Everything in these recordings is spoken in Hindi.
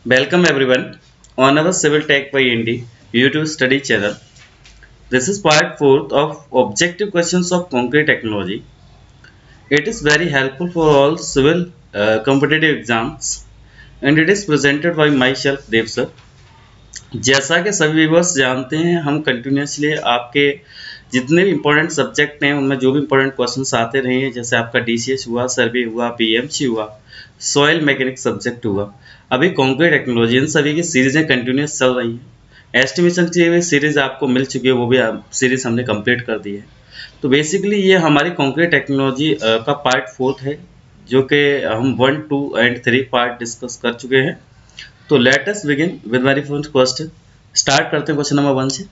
Welcome everyone on our Civil Tech by Indy YouTube study channel. This is part 4 of Objective Questions of Concrete Technology. It is very helpful for all civil competitive exams and it is presented by myself Dev sir. जैसा कि सभी व्यूअर्स जानते हैं हम कंटिन्यूसली आपके जितने भी इंपॉर्टेंट सब्जेक्ट हैं उनमें जो भी इंपॉर्टेंट क्वेश्चंस आते रहे हैं जैसे आपका डीसीएस हुआ, सर्वे हुआ, पीएमसी हुआ, सॉइल मैकेनिक्स सब्जेक्ट हुआ, अभी कॉन्क्रीट टेक्नोलॉजी, इन सभी की सीरीजें कंटिन्यूस चल रही हैं। एस्टिमेशन की भी सीरीज आपको मिल चुकी है, वो भी सीरीज हमने कंप्लीट कर दी है। तो बेसिकली ये हमारी कॉन्क्रीट टेक्नोलॉजी का पार्ट 4 है, जो कि हम 1, 2 एंड 3 पार्ट डिस्कस कर चुके हैं। तो let us begin with very first question. Start करते हैं क्वेश्चन नंबर 1 से।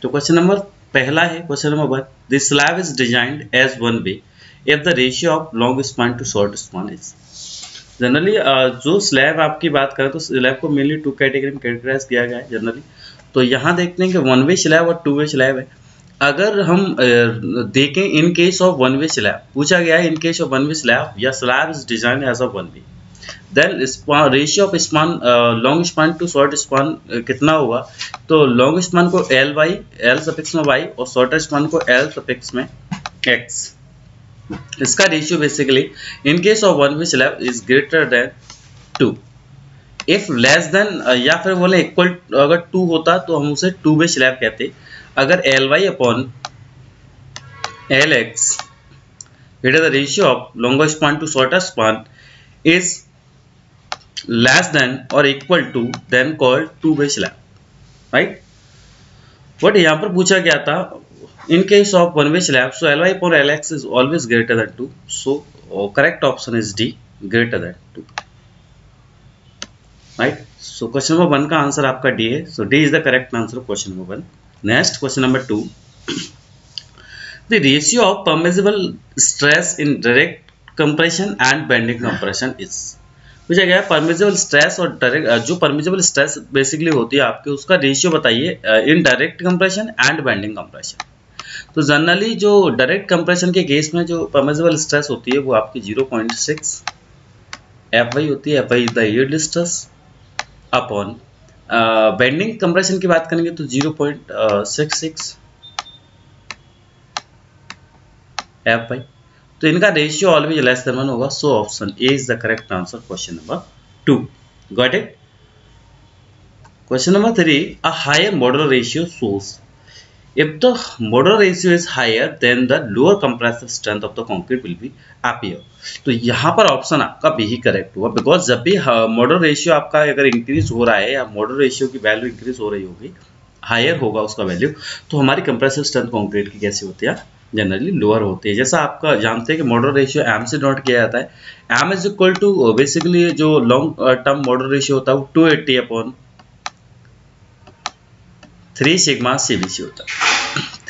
तो क्वेश्चन नंबर पहला है, question number 1, the slab is designed as one way if the ratio of long span to short span is. Generally जो स्लैब आपकी बात करें तो स्लैब को मेनली 2 कैटेगरी में कैटेगराइज किया गया है जनरली। तो यहाँ देखते हैं कि वन वे स्लैब और 2 वे स्लैब है। अगर हम देखें in case of one way slab, पूछा गया है in case of one way slab या slab is designed as a one way, then ratio of span long span to short span कितना होगा। तो लॉन्ग स्पान को एल बाई एल सफिक्स में वाई और शॉर्टर स्पान को एल सफिक्स में एक्स। इसका ratio basically in case of one way slab is greater than 2। If less than या फिर बोले इक्वल, अगर 2 होता तो हम उसे 2 वे स्लैब कहते। अगर L Y upon L X it is the ratio of longer span to shorter span is less than or equal to then called two way slab, right? But यहाँ पर पूछा गया था in case of one way slab, so Ly upon Lx is always greater than 2, so correct option is D, greater than 2, right? So question number 1 का आंसर आपका D है, so D is the correct answer of question number 1. Next question number 2, the ratio of permissible stress in direct compression and bending compression is। पूछा गया परमिजिबल स्ट्रेस और डायरेक्ट, जो परमिजिबल स्ट्रेस बेसिकली होती है आपके, उसका रेशियो बताइए in direct compression and bending compression. तो जनरली जो डायरेक्ट कंप्रेशन के केस में जो परमिजिबल स्ट्रेस होती है वो आपकी 0.6 एफ वाई होती है। F Y is the yield stress upon bending compression की बात करेंगे तो 0.66 एफ वाई। तो इनका रेशियो ऑलवेज लेस देन 1 होगा, so option A is the correct answer question number 2। Got it. Question number 3, a higher modular ratio shows if the modular ratio is higher then the lower compressive strength of the concrete will be appear। तो यहाँ पर ऑप्शन आपका बी ही करेक्ट हुआ, बिकॉज जब भी मॉडुलर रेशियो आपका अगर इंक्रीज हो रहा है या मॉडुलर रेशियो की वैल्यू इंक्रीज हो रही होगी, हायर होगा उसका वैल्यू, तो हमारी कंप्रेसिव स्ट्रेंथ कंक्रीट की कैसी होती है, जनरली लोअर होती है। जैसा आपका जानते हैं कि मॉडुलर रेशियो एम से नोट किया जाता है। M is equal to basically जो लॉन्ग टर्म मॉडुलर रेशियो होता है वो 280 अपॉन 3 सिग्मा सीबीसी होता है।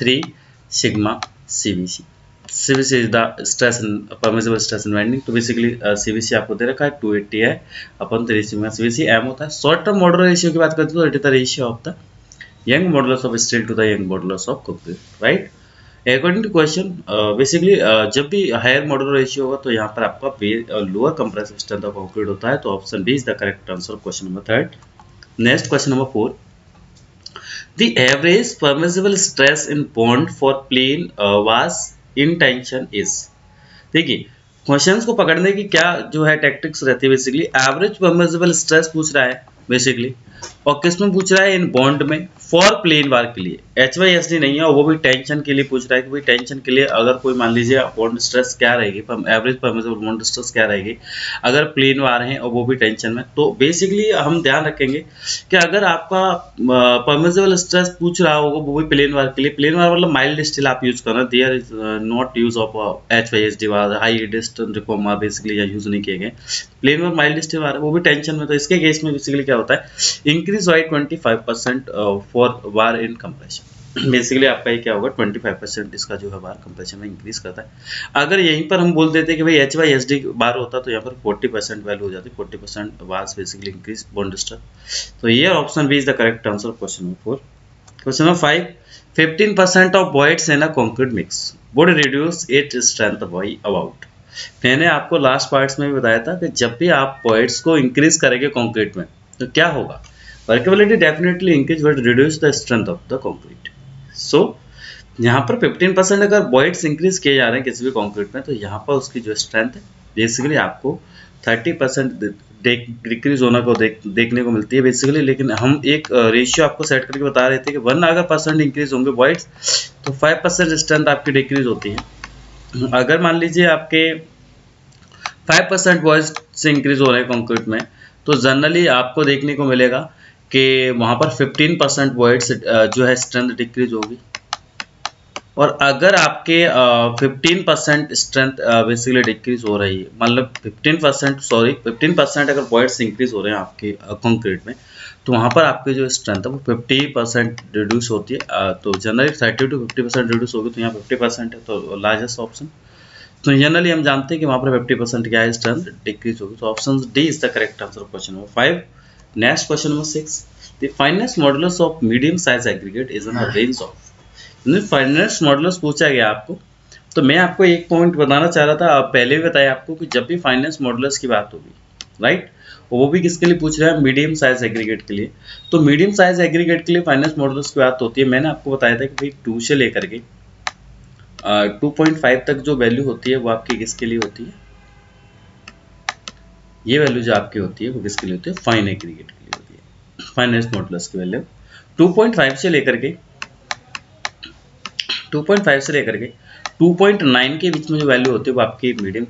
3 sigma CBC, CBC is the stress in permissible stress in bending. तो बेसिकली सीबीसी आपको दे रखा है 280 है अपन 3 सिग्मा सीबीसी। एम होता है शॉर्ट टर्म मॉडुलर रेशियो की बात करते हैं तो it is the ratio of the Young modulus of steel to the Young modulus of concrete, right. According to question basically जब भी हायर मॉडुलर रेशियो होगा तो यहाँ पर आपका lower compressive strength of concrete होता है। तो option B is the correct answer question number 3। Next question number 4, the average permissible stress in bond for plane was in tension is। देखिए क्वेश्चंस को पकड़ने की क्या जो है टैक्टिक्स रहती है, बेसिकली एवरेज परमिसिबल स्ट्रेस पूछ रहा है बेसिकली, और किस में पूछ रहा है, इन बॉन्ड में फॉर प्लेन वार के लिए। एच वाई एस डी नहीं है, और वो भी टेंशन के लिए पूछ रहा है कि भाई टेंशन के लिए अगर कोई मान लीजिए बॉन्ड स्ट्रेस क्या रहेगी, एवरेज परमिसिबल बॉन्ड स्ट्रेस क्या रहेगी अगर प्लेन वार है और वो भी टेंशन में। तो बेसिकली हम ध्यान रखेंगे कि अगर आपका परमिसिबल स्ट्रेस पूछ रहा होगा वो भी प्लेन वार के लिए, प्लेन वार मतलब माइल्ड स्टील आप यूज करना, there is not use of H Y S D bar, high distance reform basically use नहीं किए गए। Plain bar mild steel bar वो भी टेंशन में, तो इसके केस में बेसिकली क्या होता है, increase by 25% for war in compression. Basically आपका ये क्या होगा, 25% इसका जो है वार कंप्रेशन में इंक्रीज करता है। अगर यहीं पर हम बोल देते कि भाई H Y S D bar होता तो यहाँ पर 40% वैल्यू हो जाती, 40% bars basically increase bond stress. तो ये option B is the correct answer question number 4। Question number 5, 15% of voids in a concrete mix would reduce its strength by about. मैंने आपको लास्ट पार्ट्स में भी बताया था कि जब भी आप वॉइड्स को इंक्रीज करेंगे कंक्रीट में तो क्या होगा, workability definitely increase but reduce the strength of the concrete. So यहाँ पर 15% अगर वॉइड्स इंक्रीज किए जा रहे हैं किसी भी कंक्रीट में, तो यहाँ पर उसकी जो स्ट्रेंथ है बेसिकली आपको 30% डिक्रीज होना को देखने को मिलती है बेसिकली। लेकिन हम एक रेशियो आपको सेट करके बता रहे थे कि 1 अगर परसेंट इंक्रीज होंगे वॉइड्स, तो 5% स्ट्रेंथ आपकी डिक्रीज होती है। अगर मान लीजिए आपके 5% वॉइस से इंक्रीज हो रहे हैं कंक्रीट में, तो जनरली आपको देखने को मिलेगा कि वहां पर 15% वॉइड्स जो है स्ट्रेंथ डिक्रीज होगी। और अगर आपके 15% स्ट्रेंथ बेसिकली डिक्रीज हो रही है, मतलब 15% अगर वॉइड्स इंक्रीज हो रहे हैं आपके कंक्रीट में, तो वहां पर आपकी जो स्ट्रेंथ है वो 50% रिड्यूस होती है। तो जनरली 30 to 50% रिड्यूस होगी, तो यहाँ 50% है, तो लार्जेस्ट ऑप्शन। तो जनरली हम जानते हैं कि वहां पर 50% क्या है, स्ट्रेंथ डिक्रीज होगी। तो option D is the correct answer of question number 5। Next question number 6, the finest modulus of medium size aggregate is in a range of. Finest modulus पूछा गया आपको, तो मैं आपको एक पॉइंट बताना चाह रहा था, आप पहले भी बताया आपको कि जब भी फाइनेंस मॉडुलस की बात होगी, राइट, वो भी किसके लिए पूछ रहे हैं, मीडियम साइज एग्रीगेट के लिए। तो मीडियम साइज एग्रीगेट के लिए फाइनेंस मॉडुलस की बात होती है। मैंने आपको बताया था कि भाई 2 से लेकर के 2.5 तक जो वैल्यू होती है वो आपकी किसके लिए होती है, ये वैल्यू जो आपकी होती है वो किसके लिए होती है, फाइन एग्रीगेट के लिए होती है। फाइनेंस मॉडुलस की वैल्यू 2.5 से लेकर के 2.5 से लेकर के 2.9 के बीच में जो वैल्यू होती है वो आपकी मीडियम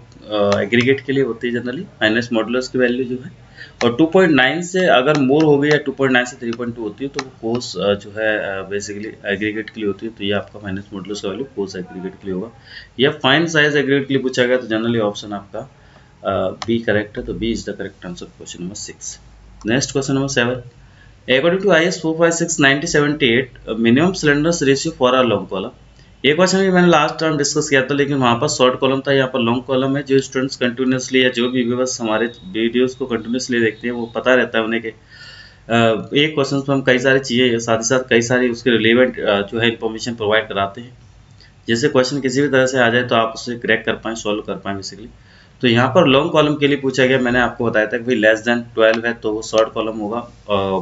एग्रीगेट के लिए होती है जनरली, फाइनेंस मॉडुलस की वैल्यू जो है। और 2.9 से अगर मोर हो गई या 2.9 से 3.2 होती है, तो वो कोस जो है बेसिकली एग्रीगेट के लिए होती है। तो ये आपका फाइनेंस मॉडुलस का वैल्यू कोस एग्रीगेट के लिए होगा। या फाइन साइज एग्रीगेट के लिए पूछा गया, तो जनरली ऑप्शन आपका बी करेक्ट है। तो B is the correct answer question number 6। Next question number 7, according to IS 456/1978, minimum cylinders ratio for a long column। ये क्वेश्चन भी मैंने लास्ट टाइम डिस्कस किया था, लेकिन वहाँ पर शॉर्ट कॉलम था, यहाँ पर लॉन्ग कॉलम है। जो स्टूडेंट्स कंटिन्यूसली या जो भी व्यूअर्स हमारे वीडियोस को कंटिन्यूसली देखते हैं, वो पता रहता है उन्हें कि एक क्वेश्चन पर हम कई सारी चीज़ें साथ ही साथ कई सारी उसके रिलेवेंट जो है इन्फॉर्मेशन प्रोवाइड कराते हैं, जैसे क्वेश्चन किसी भी तरह से आ जाए तो आप उसे क्रैक कर पाएँ, सॉल्व कर पाएँ बेसिकली। तो यहाँ पर लॉन्ग कॉलम के लिए पूछा गया, मैंने आपको बताया था कि भाई लेस देन 12 है तो वो शॉर्ट कॉलम होगा,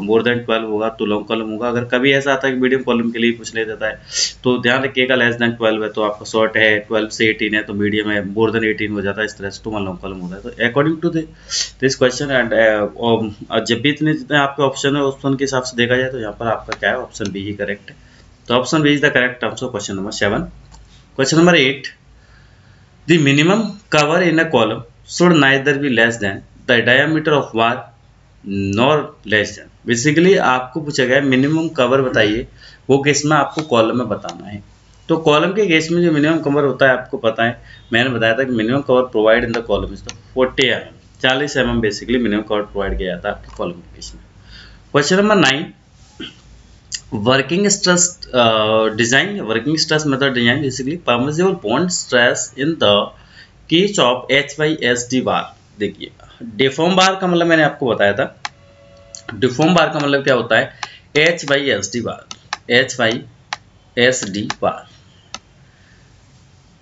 मोर देन 12 होगा तो लॉन्ग कॉलम होगा। अगर कभी ऐसा आता है कि मीडियम कॉलम के लिए पूछ ले देता है, तो ध्यान रखिएगा लेस देन 12 है तो आपका शॉर्ट है, 12 से 18 है तो मीडियम है, मोर देन 18 हो जाता है, इस तरह से तो वहाँ लॉन्ग कॉलम होता है। तो according to this question and जब भी इतने जितने आपके ऑप्शन है ऑप्शन के हिसाब से देखा जाए, तो यहाँ पर आपका क्या है, ऑप्शन बी ही करेक्ट है। तो option B is the correct answer question number 7। Question number 8. The minimum cover in a column should neither be less than the diameter of wall nor less than। Basically आपको पूछा गया मिनिमम कवर बताइए, वो केस में आपको कॉलम में बताना है। तो कॉलम के केस में जो मिनिमम कवर होता है आपको पता है, मैंने बताया था कि minimum cover provide in the column is the 40 mm, 40 mm basically minimum cover provide किया जाता है आपके कॉलम के केस में। Question number 9, working stress design, working stress method design basically permissible bond stress in the case of HYSD bar। देखिए डिफॉर्म बार का मतलब मैंने आपको बताया था, डिफॉर्म बार का मतलब क्या होता है, HYSD bar, HYSD bar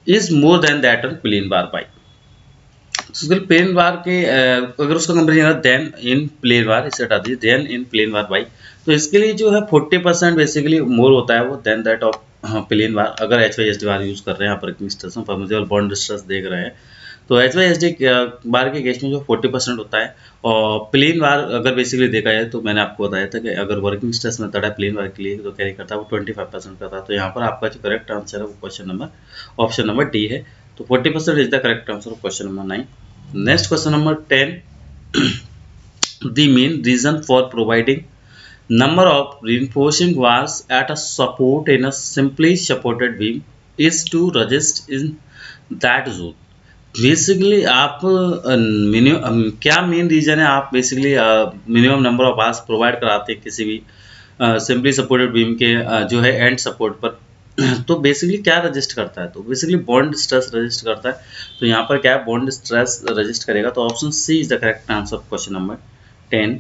is more than that on plane bar by. Plane बार के अगर उसका कंपेरिजन है देन इन प्लेन बार, इसे हटा दीजिए, then in plain bar by. तो इसके लिए जो है 40% बेसिकली मोर होता है वो then that of plain bar. अगर HYSD बार यूज कर रहे हैं, वर्किंग स्ट्रेस में परमिसिबल बॉन्ड स्ट्रेस देख रहे हैं, तो HYSD बार के केस में जो 40% होता है। और प्लेन बार अगर बेसिकली देखा जाए, तो मैंने आपको बताया था कि अगर वर्किंग स्ट्रेस मेथड है प्लेन बार के लिए तो कैरी करता है वो 25% करता है। तो यहाँ पर आपका जो करेक्ट आंसर है वो question number option number D है। तो 40% is the correct answer of question number 9। Next question number 10. The main reason for providing number of reinforcing bars at a support in a simply supported beam is to resist in that zone। Basically आप मिनिमम क्या मेन रीजन है, आप basically minimum number of bars provide कराते हैं किसी भी सिंपली सपोर्टेड बीम के जो है एंड सपोर्ट पर। तो बेसिकली क्या रजिस्ट करता है, तो बेसिकली बॉन्ड स्ट्रेस रजिस्ट करता है। तो यहाँ पर क्या है, बॉन्ड स्ट्रेस रजिस्ट करेगा। तो option C is the correct answer question number 10।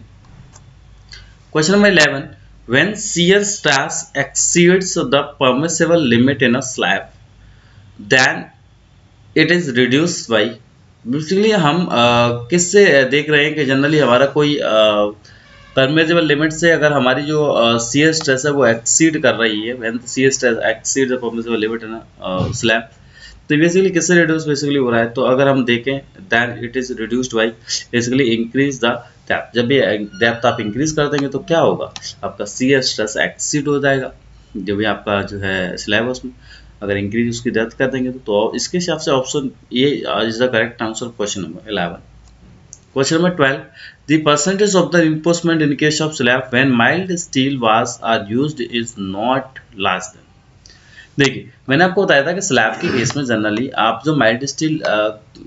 Question number 11, when shear stress exceeds the permissible limit in a slab then it is reduced by. Basically हम किससे देख रहे हैं कि जनरली हमारा कोई परमेजेबल लिमिट से अगर हमारी जो शियर स्ट्रेस है वो एक्सीड कर रही है, when the shear stress exceed the permeable limit in slab, तो बेसिकली किससे रिड्यूस बेसिकली हो रहा है, तो अगर हम देखें then it is reduced by basically increase the depth. जब ये डेप्थ आप इंक्रीज कर देंगे तो क्या होगा, आपका शियर स्ट्रेस एक्सीड हो जाएगा, जो भी आपका जो है स्लैब है उसमें अगर इंक्रीज उसकी डेप्थ कर देंगे तो इसके हिसाब से option A is the correct answer question number 11। Question number 12. The percentage of the reinforcement in case of slab when mild steel bars are used is not less than। देखिए मैंने आपको बताया था कि स्लैब के केस में जनरली आप जो माइल्ड स्टील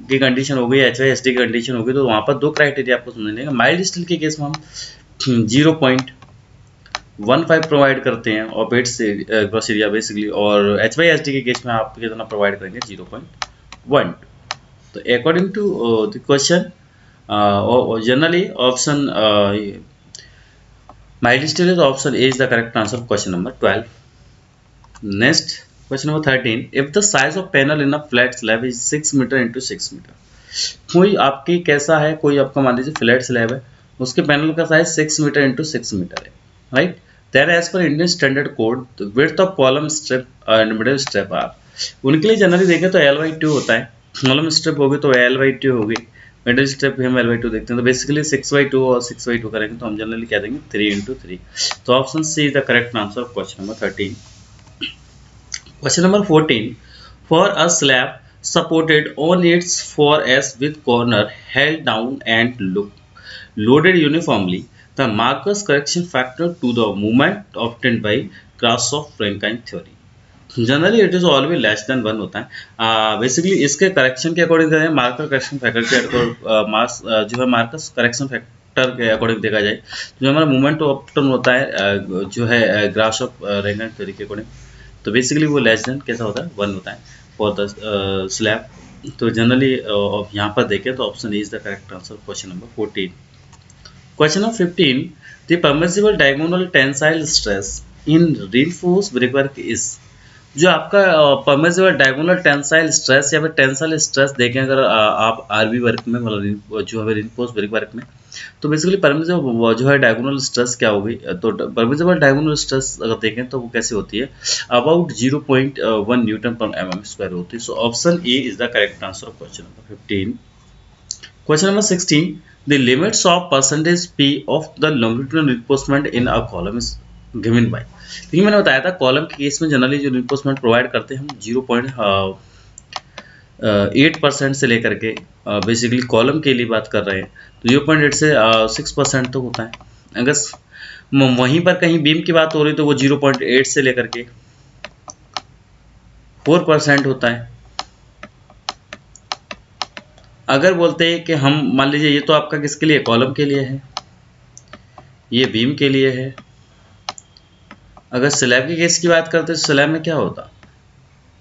की कंडीशन हो गई, HYSD की कंडीशन हो गई, तो वहाँ पर दो क्राइटेरिया आपको समझने का। माइल्ड स्टील के केस में हम 0.15 प्रोवाइड करते हैं और बेड से ग्रॉस एरिया बेसिकली, और HYSD के केस में आप कितना प्रोवाइड करेंगे 0.1। तो according to the question generally option mild steel is option A is the correct answer question number 12. Next question number 13. If the size of panel in a flat slab is 6 meter into 6 meter, कोई आपकी कैसा है, कोई आपका मान लीजिए फ्लैट स्लैब है, उसके पैनल का साइज 6 मीटर इंटू 6 मीटर है, right. Then as per Indian standard code width of column strip and middle strip are, उनके लिए जनरली देखें तो L/2 होता है, कॉलम स्ट्रिप होगी तो L/2 होगी, मिडिल स्टेप भी हम L/2 देखते हैं, तो बेसिकली 6/2 और 6/2 करेंगे तो हम जनरली क्या देंगे 3/3। तो option C is the correct answer of question number 13। Question number 14, for a slab supported on its 4S with corner held down and loaded uniformly, the Marcus correction factor to the movement obtained by Grashof Franken theory. Generally it is always less than 1 होता है। बेसिकली इसके करेक्शन के अकॉर्डिंग करें, मार्कर करेक्शन फैक्टर के मार्क्स जो है मार्कस करेक्शन फैक्टर के अकॉर्डिंग देखा जाए, तो जो हमारा मूवमेंट ऑप्टन होता है जो है ग्रासहोफ-फ्रैंकेन थ्योरी के अकॉर्डिंग, तो बेसिकली वो लेस देन कैसा होता है 1 होता है फॉर द स्लैब। तो जनरली यहाँ पर देखें तो option is the correct answer question number 14। Question number 15, the permissible diagonal tensile stress in reinforced brickwork is, जो आपका परमिसिबल डायगोनल टेंसाइल स्ट्रेस या फिर टेंसाइल स्ट्रेस देखें अगर आप आरबी वर्क में मतलब जो है रीइंफोर्स्ड ब्रिक वर्क में, तो बेसिकली परमिसिबल जो है डायगोनल स्ट्रेस क्या होगी, तो परमिसिबल डायगोनल स्ट्रेस अगर देखें तो वो कैसे होती है, अबाउट 0.1 न्यूटन पर mm स्क्वायर होती है। So option A is the correct answer of question number 15। Question number 16, the limits of percentage P of the longitudinal reinforcement in a column is given by. देखिए मैंने बताया था कॉलम के केस में जनरली जो रिइंफोर्समेंट प्रोवाइड करते हैं हम 0.8% से लेकर के बेसिकली कॉलम के लिए बात कर रहे हैं, तो 0.8 से 6% तो होता है। अगर वहीं पर कहीं बीम की बात हो रही तो वो 0.8 से लेकर के 4% होता है। अगर बोलते हैं कि हम मान लीजिए ये तो आपका किसके लिए, कॉलम के लिए है, ये बीम के लिए है। अगर स्लैब के केस की बात करते तो स्लैब में क्या होता,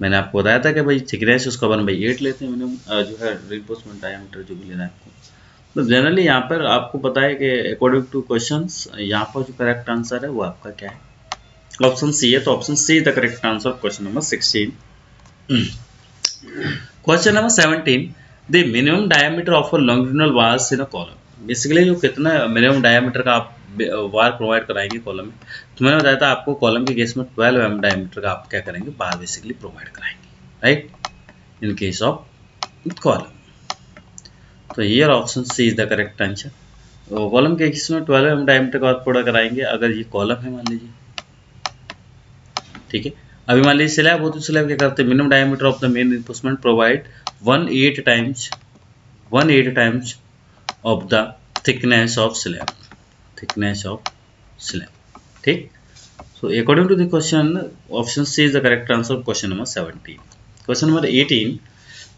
मैंने आपको बताया था कि भाई थिकनेस उसका 1/8 लेते हैं मिनिमम जो है रिइंफोर्समेंट डायमीटर जो भी लेना है आपको। तो जनरली यहाँ पर आपको पता है कि अकॉर्डिंग टू क्वेश्चंस यहाँ पर जो करेक्ट आंसर है वो आपका क्या है, ऑप्शन सी है। तो option see the correct answer question number 16। Question number 17, the minimum diameter of a longitudinal bars in a column. Basically जो कितना मिनिमम डायमीटर का आप बार प्रोवाइड कराएंगे कॉलम में, तो मैंने बताया था आपको कॉलम के केस में 12 mm डायमीटर का आप क्या करेंगे, बार बेसिकली प्रोवाइड कराएंगे, right, in case of column. तो here option C is the correct answer. Column के केस में 12 mm डायमीटर का बार प्रोवाइड कराएंगे अगर ये कॉलम है मान लीजिए, ठीक है। अभी मान लीजिए स्लैब हो तो स्लैब क्या करते हैं, minimum diameter of the main reinforcement provide 1/8 times of the thickness of slab, ठीक। So according to the question option C is the correct answer question number 17। Question number 18,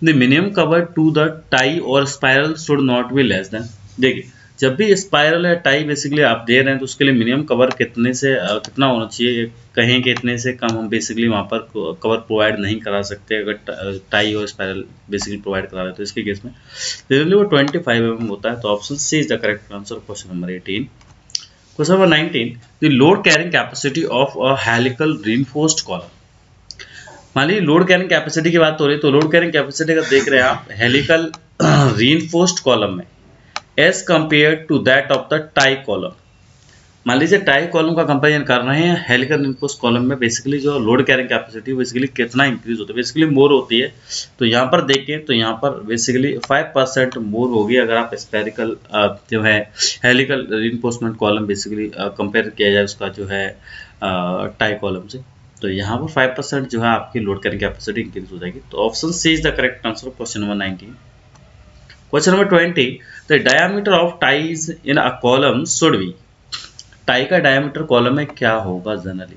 the minimum cover to the tie और spiral should not be less than. देखिए जब भी स्पाइरल या टाई बेसिकली आप दे रहे हैं तो उसके लिए मिनिमम कवर कितने से कितना होना चाहिए, कहीं के इतने से कम हम बेसिकली वहाँ पर कवर प्रोवाइड नहीं करा सकते अगर टाई और स्पाइरल बेसिकली प्रोवाइड करा रहे हैं। तो इसके केस में जनरली वो 25 mm होता है। तो option C is the correct answer question number 18। Question number 19, the load carrying capacity of a helical reinforced column. मान लीजिए लोड कैरिंग कैपेसिटी की बात हो रही है, तो लोड कैरिंग कैपेसिटी अगर देख रहे हैं आप हेलिकल रीइंफोर्स्ड कॉलम में as compare to that of the tie column, मान लीजिए टाई कॉलम का कंपेरिजन कर रहे हैं हेलिकल रिइंफोर्स कॉलम में, बेसिकली जो लोड कैरिंग कैपेसिटी बेसिकली कितना इंक्रीज होता है, बेसिकली मोर होती है। तो यहाँ पर देखें तो यहाँ पर बेसिकली 5% मोर होगी अगर आप स्पेरिकल जो है helical reinforcement column basically compare किया जाए उसका जो है टाई कॉलम से। तो यहाँ पर 5% जो है आपकी लोड कैरिंग कैपेसिटी इंक्रीज हो जाएगी। तो option C is the correct answer question number 19। Question number 20, the diameter of ties in a column should be. Tie का डायमीटर कॉलम में क्या होगा जनरली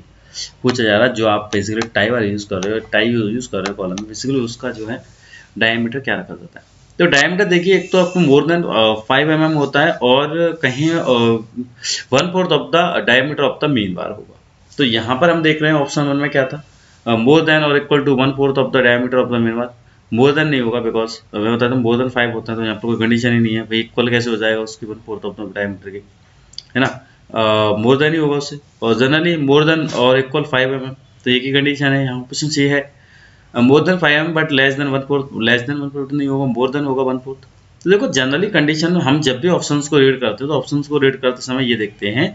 पूछा जा रहा है। जो आप बेसिकली टाई वाला यूज कर रहे हो, टाई यूज कर रहे हो कॉलम में, बेसिकली उसका जो है डायमीटर क्या रखा जाता है। तो डायमीटर देखिए, एक तो आपको मोर देन 5 mm होता है और कहीं 1/4 of the diameter of the mean bar होगा। तो यहाँ पर हम देख रहे हैं ऑप्शन 1 में क्या था, मोर देन और equal to 1/4 of the diameter of the mean bar. More than नहीं होगा बिकॉज मैं बताता हूँ मोर देन 5 होता है, तो यहाँ पर कोई कंडीशन ही नहीं है भाई, इक्वल कैसे हो जाएगा उसकी 1/4 ऑफ द डायमीटर की, है ना। मोर देन ही होगा उससे, और जनरली मोर देन और इक्वल 5 mm, तो एक ही कंडीशन है यहाँ। क्वेश्चन सी है more than 5 mm but less than 1/4, less than 1/4 नहीं होगा, मोर देन होगा 1/4। तो देखो जनरली कंडीशन में हम जब भी ऑप्शंस को रीड करते हैं तो ऑप्शंस को रीड करते समय ये देखते हैं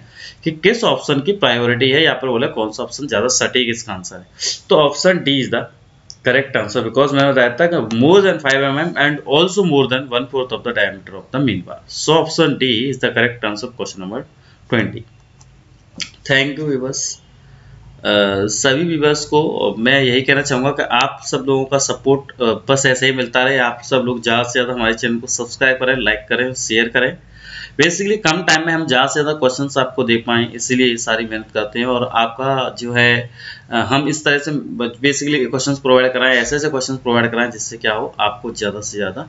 कि किस ऑप्शन की प्रायोरिटी है, या पर बोला कौन सा ऑप्शन ज्यादा सटीक इसका आंसर है। तो option D is the correct answer because मैंने बताया था कि more than 5 mm and also more than 1/4 of the diameter of the mean bar. So option D is the correct answer question number 20। Thank you weavers. सभी व्यूवर्स को मैं यही कहना चाहूँगा कि आप सब लोगों का सपोर्ट बस ऐसे ही मिलता रहे। आप सब लोग ज़्यादा से ज़्यादा हमारे चैनल को सब्सक्राइब करें, लाइक करें, शेयर करें। बेसिकली कम टाइम में हम ज़्यादा से ज़्यादा क्वेश्चंस आपको दे पाएँ, इसीलिए ये सारी मेहनत करते हैं। और आपका जो है हम इस तरह से बेसिकली क्वेश्चंस प्रोवाइड कराएं, ऐसे ऐसे क्वेश्चंस प्रोवाइड कराएं जिससे क्या हो आपको ज़्यादा से ज़्यादा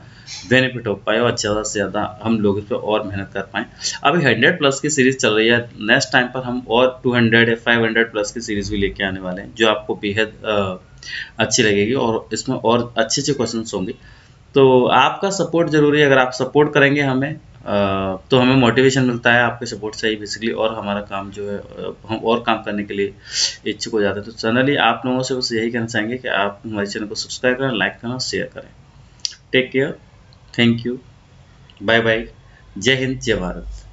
बेनिफिट हो पाए और ज़्यादा से ज़्यादा हम लोग इस पर और मेहनत कर पाएँ। अभी 100+ की सीरीज़ चल रही है, नेक्स्ट टाइम पर हम और 200 या 500+ की सीरीज़ भी लेके आने वाले हैं, जो आपको बेहद अच्छी लगेगी और इसमें और अच्छे अच्छे क्वेश्चन होंगे। तो आपका सपोर्ट जरूरी है। अगर आप सपोर्ट करेंगे हमें तो हमें मोटिवेशन मिलता है, आपके सपोर्ट से ही बेसिकली, और हमारा काम जो है हम और काम करने के लिए इच्छुक हो जाते हैं। तो जनरली आप लोगों से बस यही कहना चाहेंगे कि आप हमारे चैनल को सब्सक्राइब करें, लाइक करें, शेयर करें। Take care, thank you, bye bye, जय हिंद, जय भारत।